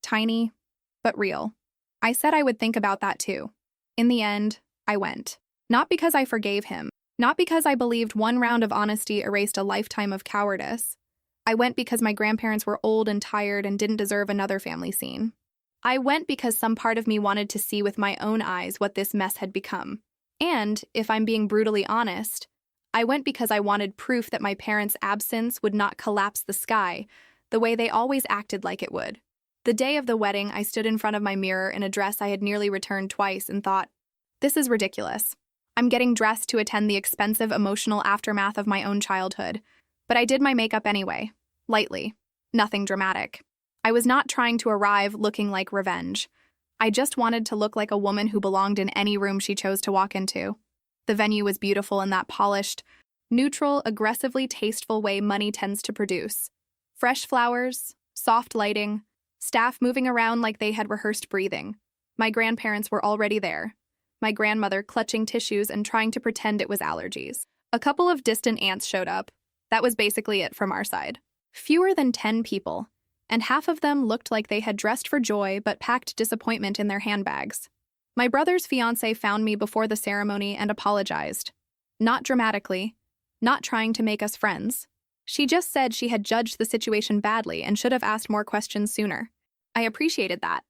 Tiny, but real. I said I would think about that too. In the end, I went. Not because I forgave him. Not because I believed one round of honesty erased a lifetime of cowardice. I went because my grandparents were old and tired and didn't deserve another family scene. I went because some part of me wanted to see with my own eyes what this mess had become. And, if I'm being brutally honest, I went because I wanted proof that my parents' absence would not collapse the sky the way they always acted like it would. The day of the wedding, I stood in front of my mirror in a dress I had nearly returned twice and thought, this is ridiculous. I'm getting dressed to attend the expensive emotional aftermath of my own childhood. But I did my makeup anyway, lightly, nothing dramatic. I was not trying to arrive looking like revenge. I just wanted to look like a woman who belonged in any room she chose to walk into. The venue was beautiful in that polished, neutral, aggressively tasteful way money tends to produce. Fresh flowers, soft lighting, staff moving around like they had rehearsed breathing. My grandparents were already there. My grandmother clutching tissues and trying to pretend it was allergies. A couple of distant aunts showed up. That was basically it from our side. Fewer than 10 people, and half of them looked like they had dressed for joy but packed disappointment in their handbags. My brother's fiancée found me before the ceremony and apologized. Not dramatically, not trying to make us friends. She just said she had judged the situation badly and should have asked more questions sooner. I appreciated that.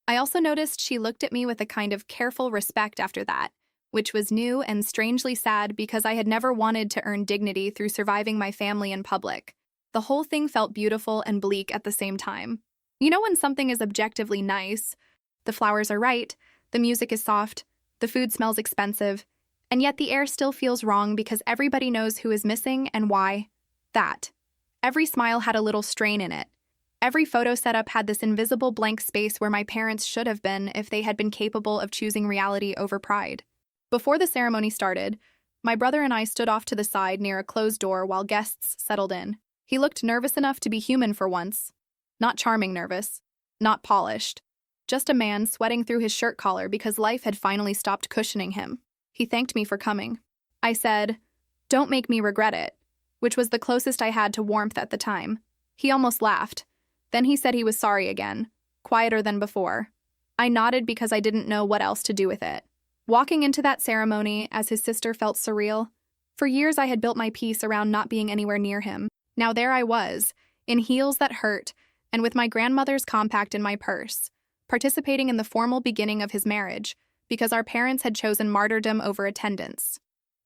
I also noticed she looked at me with a kind of careful respect after that, which was new and strangely sad because I had never wanted to earn dignity through surviving my family in public. The whole thing felt beautiful and bleak at the same time. You know when something is objectively nice? The flowers are right, the music is soft, the food smells expensive, and yet the air still feels wrong because everybody knows who is missing and why. That. Every smile had a little strain in it. Every photo setup had this invisible blank space where my parents should have been if they had been capable of choosing reality over pride. Before the ceremony started, my brother and I stood off to the side near a closed door while guests settled in. He looked nervous enough to be human for once. Not charming nervous. Not polished. Just a man sweating through his shirt collar because life had finally stopped cushioning him. He thanked me for coming. I said, "Don't make me regret it," which was the closest I had to warmth at the time. He almost laughed. Then he said he was sorry again, quieter than before. I nodded because I didn't know what else to do with it. Walking into that ceremony, as his sister, felt surreal. For years I had built my peace around not being anywhere near him. Now there I was, in heels that hurt, and with my grandmother's compact in my purse, participating in the formal beginning of his marriage, because our parents had chosen martyrdom over attendance.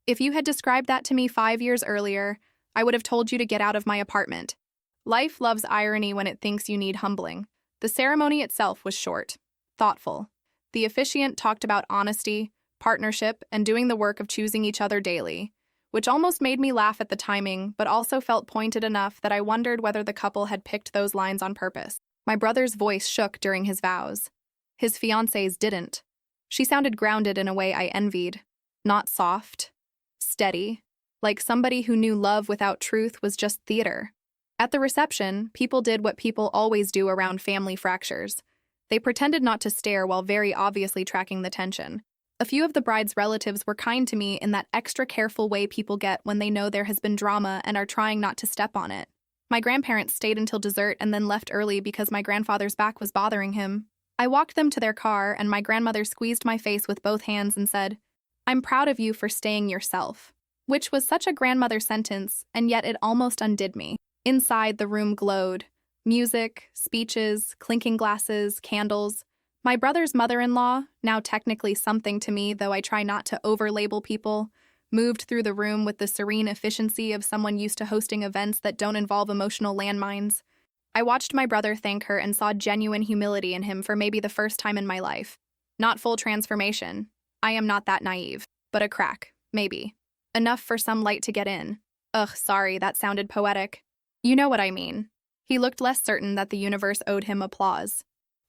If you had described that to me 5 years earlier, I would have told you to get out of my apartment. Life loves irony when it thinks you need humbling. The ceremony itself was short, thoughtful. The officiant talked about honesty, partnership, and doing the work of choosing each other daily, which almost made me laugh at the timing, but also felt pointed enough that I wondered whether the couple had picked those lines on purpose. My brother's voice shook during his vows. His fiancée's didn't. She sounded grounded in a way I envied. Not soft. Steady. Like somebody who knew love without truth was just theater. At the reception, people did what people always do around family fractures. They pretended not to stare while very obviously tracking the tension. A few of the bride's relatives were kind to me in that extra careful way people get when they know there has been drama and are trying not to step on it. My grandparents stayed until dessert and then left early because my grandfather's back was bothering him. I walked them to their car and my grandmother squeezed my face with both hands and said, "I'm proud of you for staying yourself," which was such a grandmother sentence, and yet it almost undid me. Inside, the room glowed. Music, speeches, clinking glasses, candles. My brother's mother-in-law, now technically something to me, though I try not to over-label people, moved through the room with the serene efficiency of someone used to hosting events that don't involve emotional landmines. I watched my brother thank her and saw genuine humility in him for maybe the first time in my life. Not full transformation. I am not that naive. But a crack, maybe. Enough for some light to get in. Ugh, sorry, that sounded poetic. You know what I mean. He looked less certain that the universe owed him applause.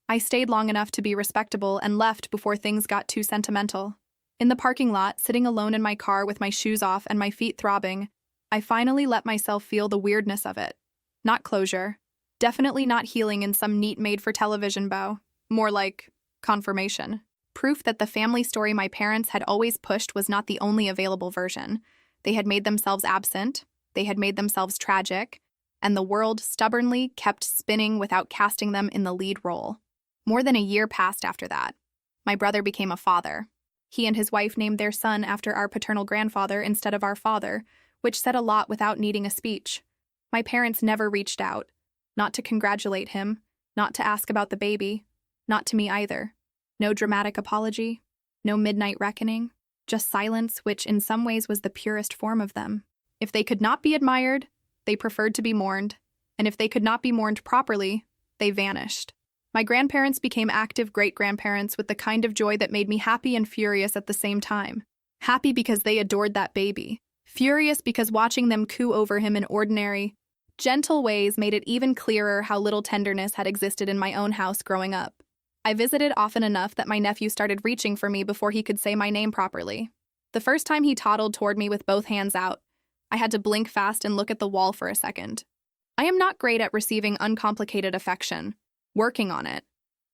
I stayed long enough to be respectable and left before things got too sentimental. In the parking lot, sitting alone in my car with my shoes off and my feet throbbing, I finally let myself feel the weirdness of it. Not closure. Definitely not healing in some neat made-for-television bow. More like confirmation. Proof that the family story my parents had always pushed was not the only available version. They had made themselves absent, they had made themselves tragic, and the world stubbornly kept spinning without casting them in the lead role. More than a year passed after that. My brother became a father. He and his wife named their son after our paternal grandfather instead of our father, which said a lot without needing a speech. My parents never reached out, not to congratulate him, not to ask about the baby, not to me either. No dramatic apology, no midnight reckoning, just silence, which in some ways was the purest form of them. If they could not be admired, they preferred to be mourned, and if they could not be mourned properly, they vanished. My grandparents became active great-grandparents with the kind of joy that made me happy and furious at the same time. Happy because they adored that baby. Furious because watching them coo over him in ordinary, gentle ways made it even clearer how little tenderness had existed in my own house growing up. I visited often enough that my nephew started reaching for me before he could say my name properly. The first time he toddled toward me with both hands out, I had to blink fast and look at the wall for a second. I am not great at receiving uncomplicated affection. Working on it.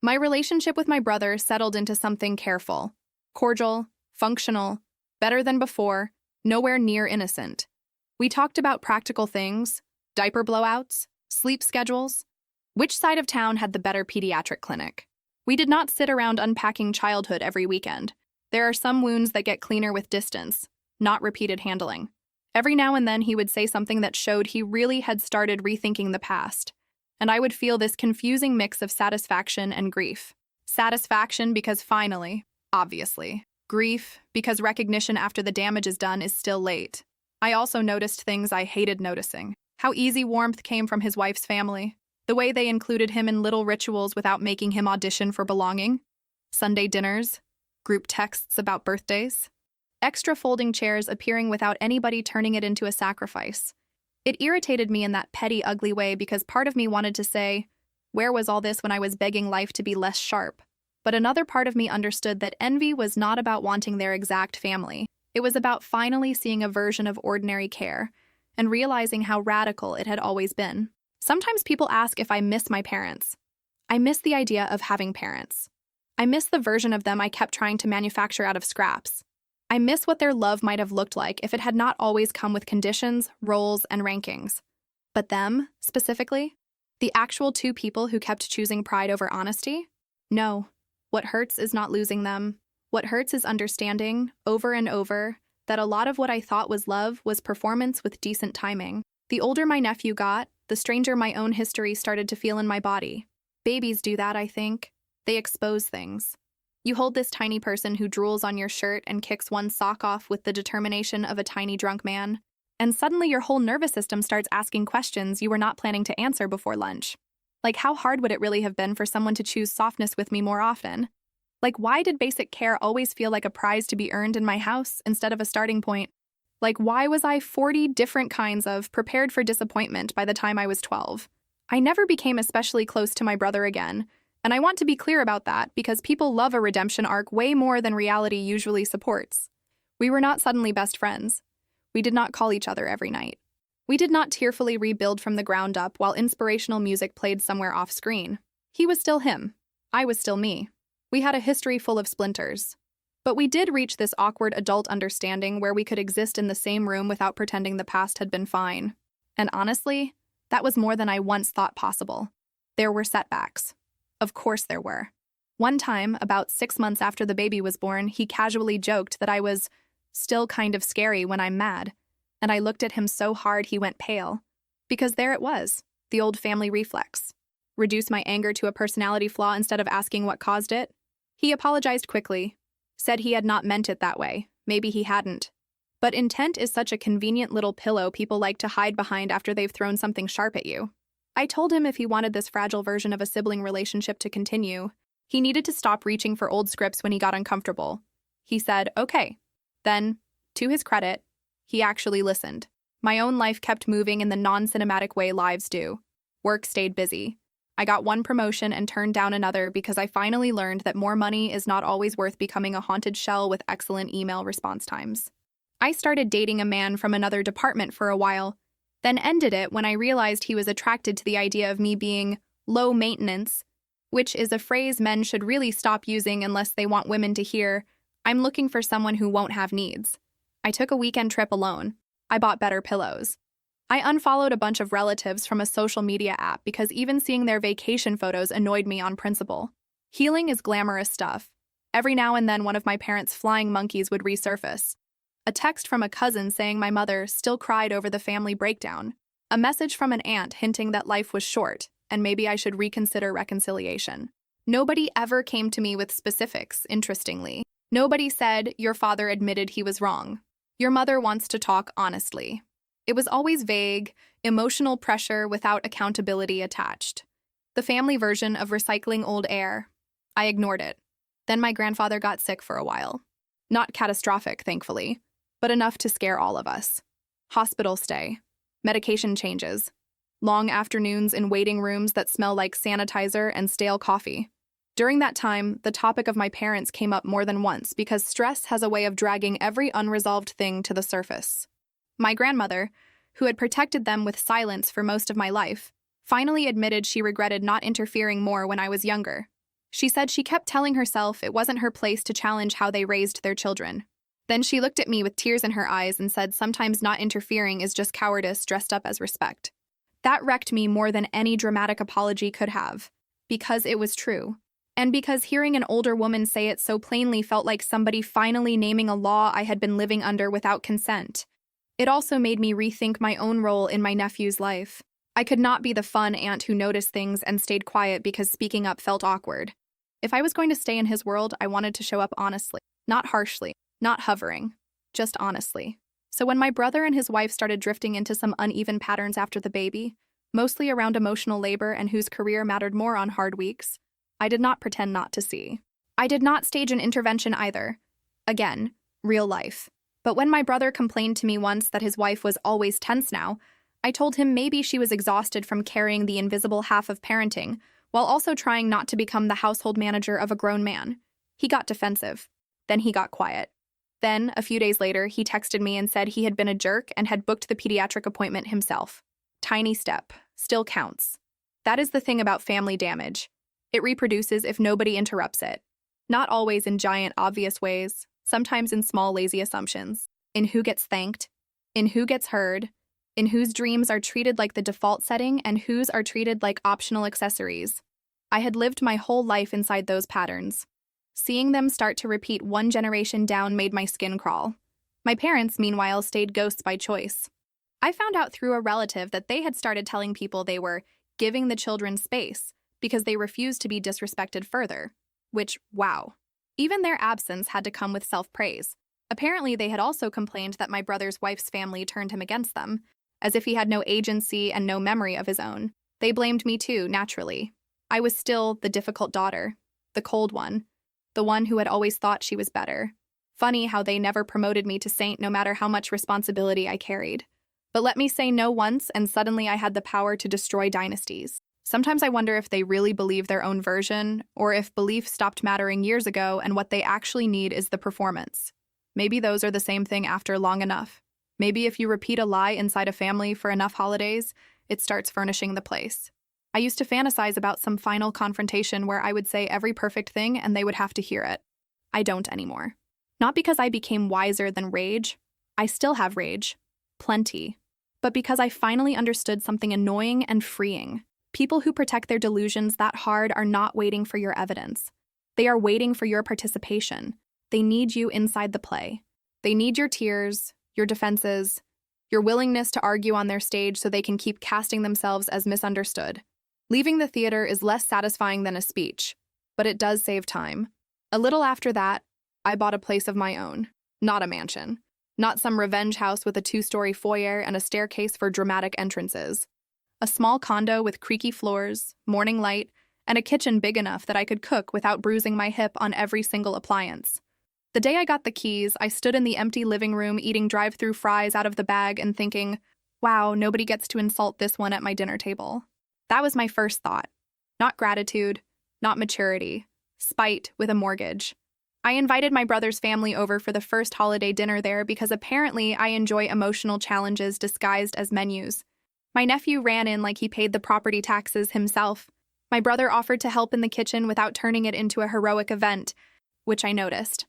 My relationship with my brother settled into something careful, cordial, functional, better than before, nowhere near innocent. We talked about practical things, diaper blowouts, sleep schedules, which side of town had the better pediatric clinic. We did not sit around unpacking childhood every weekend. There are some wounds that get cleaner with distance, not repeated handling. Every now and then he would say something that showed he really had started rethinking the past. And I would feel this confusing mix of satisfaction and grief. Satisfaction because finally, obviously. Grief because recognition after the damage is done is still late. I also noticed things I hated noticing. How easy warmth came from his wife's family. The way they included him in little rituals without making him audition for belonging. Sunday dinners. Group texts about birthdays. Extra folding chairs appearing without anybody turning it into a sacrifice. It irritated me in that petty, ugly way because part of me wanted to say, where was all this when I was begging life to be less sharp? But another part of me understood that envy was not about wanting their exact family. It was about finally seeing a version of ordinary care and realizing how radical it had always been. Sometimes people ask if I miss my parents. I miss the idea of having parents. I miss the version of them I kept trying to manufacture out of scraps. I miss what their love might have looked like if it had not always come with conditions, roles, and rankings. But them, specifically? The actual two people who kept choosing pride over honesty? No. What hurts is not losing them. What hurts is understanding, over and over, that a lot of what I thought was love was performance with decent timing. The older my nephew got, the stranger my own history started to feel in my body. Babies do that, I think. They expose things. You hold this tiny person who drools on your shirt and kicks one sock off with the determination of a tiny drunk man, and suddenly your whole nervous system starts asking questions you were not planning to answer before lunch. Like, how hard would it really have been for someone to choose softness with me more often? Like, why did basic care always feel like a prize to be earned in my house instead of a starting point? Like, why was I 40 different kinds of prepared for disappointment by the time I was 12? I never became especially close to my brother again, and I want to be clear about that because people love a redemption arc way more than reality usually supports. We were not suddenly best friends. We did not call each other every night. We did not tearfully rebuild from the ground up while inspirational music played somewhere off-screen. He was still him. I was still me. We had a history full of splinters. But we did reach this awkward adult understanding where we could exist in the same room without pretending the past had been fine. And honestly, that was more than I once thought possible. There were setbacks. Of course there were. One time, about 6 months after the baby was born, he casually joked that I was still kind of scary when I'm mad, and I looked at him so hard he went pale. Because there it was, the old family reflex. Reduce my anger to a personality flaw instead of asking what caused it. He apologized quickly, said he had not meant it that way. Maybe he hadn't. But intent is such a convenient little pillow people like to hide behind after they've thrown something sharp at you. I told him if he wanted this fragile version of a sibling relationship to continue, he needed to stop reaching for old scripts when he got uncomfortable. He said, okay. Then, to his credit, he actually listened. My own life kept moving in the non-cinematic way lives do. Work stayed busy. I got one promotion and turned down another because I finally learned that more money is not always worth becoming a haunted shell with excellent email response times. I started dating a man from another department for a while, then ended it when I realized he was attracted to the idea of me being low maintenance, which is a phrase men should really stop using unless they want women to hear, I'm looking for someone who won't have needs. I took a weekend trip alone. I bought better pillows. I unfollowed a bunch of relatives from a social media app because even seeing their vacation photos annoyed me on principle. Healing is glamorous stuff. Every now and then one of my parents' flying monkeys would resurface. A text from a cousin saying my mother still cried over the family breakdown. A message from an aunt hinting that life was short and maybe I should reconsider reconciliation. Nobody ever came to me with specifics, interestingly. Nobody said, your father admitted he was wrong. Your mother wants to talk honestly. It was always vague, emotional pressure without accountability attached. The family version of recycling old air. I ignored it. Then my grandfather got sick for a while. Not catastrophic, thankfully, but enough to scare all of us. Hospital stay, medication changes, long afternoons in waiting rooms that smell like sanitizer and stale coffee. During that time, the topic of my parents came up more than once because stress has a way of dragging every unresolved thing to the surface. My grandmother, who had protected them with silence for most of my life, finally admitted she regretted not interfering more when I was younger. She said she kept telling herself it wasn't her place to challenge how they raised their children. Then she looked at me with tears in her eyes and said sometimes not interfering is just cowardice dressed up as respect. That wrecked me more than any dramatic apology could have, because it was true. And because hearing an older woman say it so plainly felt like somebody finally naming a law I had been living under without consent. It also made me rethink my own role in my nephew's life. I could not be the fun aunt who noticed things and stayed quiet because speaking up felt awkward. If I was going to stay in his world, I wanted to show up honestly, not harshly, not hovering, just honestly. So when my brother and his wife started drifting into some uneven patterns after the baby, mostly around emotional labor and whose career mattered more on hard weeks, I did not pretend not to see. I did not stage an intervention either. Again, real life. But when my brother complained to me once that his wife was always tense now, I told him maybe she was exhausted from carrying the invisible half of parenting, while also trying not to become the household manager of a grown man. He got defensive. Then he got quiet. Then, a few days later, he texted me and said he had been a jerk and had booked the pediatric appointment himself. Tiny step. Still counts. That is the thing about family damage. It reproduces if nobody interrupts it. Not always in giant, obvious ways, sometimes in small, lazy assumptions. In who gets thanked, in who gets heard, in whose dreams are treated like the default setting and whose are treated like optional accessories. I had lived my whole life inside those patterns. Seeing them start to repeat one generation down made my skin crawl. My parents, meanwhile, stayed ghosts by choice. I found out through a relative that they had started telling people they were giving the children space because they refused to be disrespected further. Which, wow. Even their absence had to come with self-praise. Apparently, they had also complained that my brother's wife's family turned him against them, as if he had no agency and no memory of his own. They blamed me too, naturally. I was still the difficult daughter, the cold one, the one who had always thought she was better. Funny how they never promoted me to saint no matter how much responsibility I carried. But let me say no once, and suddenly I had the power to destroy dynasties. Sometimes I wonder if they really believe their own version, or if belief stopped mattering years ago and what they actually need is the performance. Maybe those are the same thing after long enough. Maybe if you repeat a lie inside a family for enough holidays, it starts furnishing the place. I used to fantasize about some final confrontation where I would say every perfect thing and they would have to hear it. I don't anymore. Not because I became wiser than rage. I still have rage. Plenty. But because I finally understood something annoying and freeing. People who protect their delusions that hard are not waiting for your evidence. They are waiting for your participation. They need you inside the play. They need your tears, your defenses, your willingness to argue on their stage so they can keep casting themselves as misunderstood. Leaving the theater is less satisfying than a speech, but it does save time. A little after that, I bought a place of my own, not a mansion, not some revenge house with a 2-story foyer and a staircase for dramatic entrances. A small condo with creaky floors, morning light, and a kitchen big enough that I could cook without bruising my hip on every single appliance. The day I got the keys, I stood in the empty living room eating drive-through fries out of the bag and thinking, wow, nobody gets to insult this one at my dinner table. That was my first thought. Not gratitude, not maturity, spite with a mortgage. I invited my brother's family over for the first holiday dinner there because apparently I enjoy emotional challenges disguised as menus. My nephew ran in like he paid the property taxes himself. My brother offered to help in the kitchen without turning it into a heroic event, which I noticed.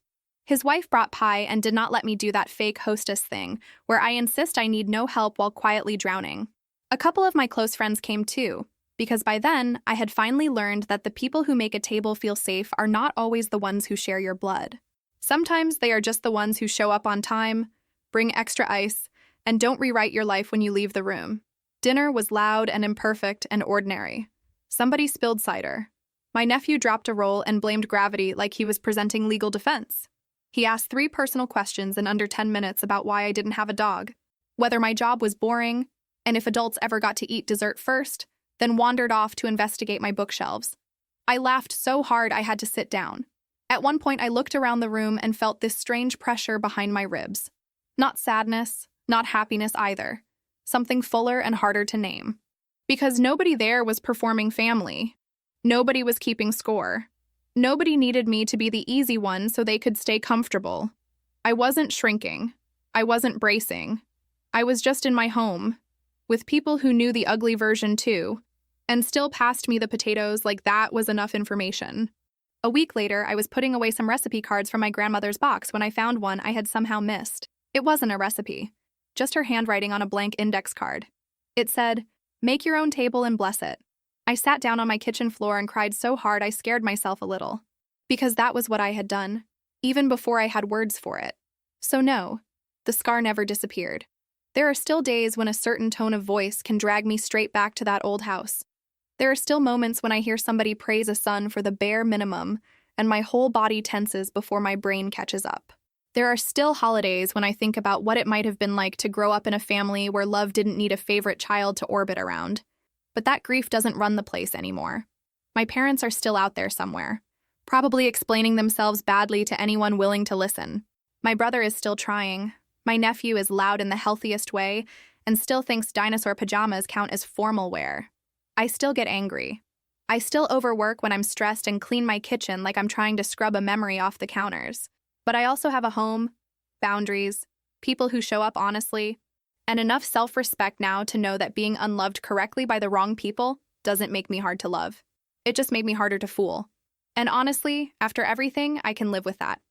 His wife brought pie and did not let me do that fake hostess thing, where I insist I need no help while quietly drowning. A couple of my close friends came too, because by then I had finally learned that the people who make a table feel safe are not always the ones who share your blood. Sometimes they are just the ones who show up on time, bring extra ice, and don't rewrite your life when you leave the room. Dinner was loud and imperfect and ordinary. Somebody spilled cider. My nephew dropped a roll and blamed gravity like he was presenting legal defense. He asked 3 personal questions in under 10 minutes about why I didn't have a dog, whether my job was boring, and if adults ever got to eat dessert first, then wandered off to investigate my bookshelves. I laughed so hard I had to sit down. At one point, I looked around the room and felt this strange pressure behind my ribs. Not sadness, not happiness either. Something fuller and harder to name. Because nobody there was performing family. Nobody was keeping score. Nobody needed me to be the easy one so they could stay comfortable. I wasn't shrinking. I wasn't bracing. I was just in my home, with people who knew the ugly version too, and still passed me the potatoes like that was enough information. A week later, I was putting away some recipe cards from my grandmother's box when I found one I had somehow missed. It wasn't a recipe, just her handwriting on a blank index card. It said, "Make your own table and bless it." I sat down on my kitchen floor and cried so hard I scared myself a little. Because that was what I had done, even before I had words for it. So no, the scar never disappeared. There are still days when a certain tone of voice can drag me straight back to that old house. There are still moments when I hear somebody praise a son for the bare minimum, and my whole body tenses before my brain catches up. There are still holidays when I think about what it might have been like to grow up in a family where love didn't need a favorite child to orbit around. But that grief doesn't run the place anymore. My parents are still out there somewhere, probably explaining themselves badly to anyone willing to listen. My brother is still trying. My nephew is loud in the healthiest way and still thinks dinosaur pajamas count as formal wear. I still get angry. I still overwork when I'm stressed and clean my kitchen like I'm trying to scrub a memory off the counters. But I also have a home, boundaries, people who show up honestly, and enough self-respect now to know that being unloved correctly by the wrong people doesn't make me hard to love. It just made me harder to fool. And honestly, after everything, I can live with that.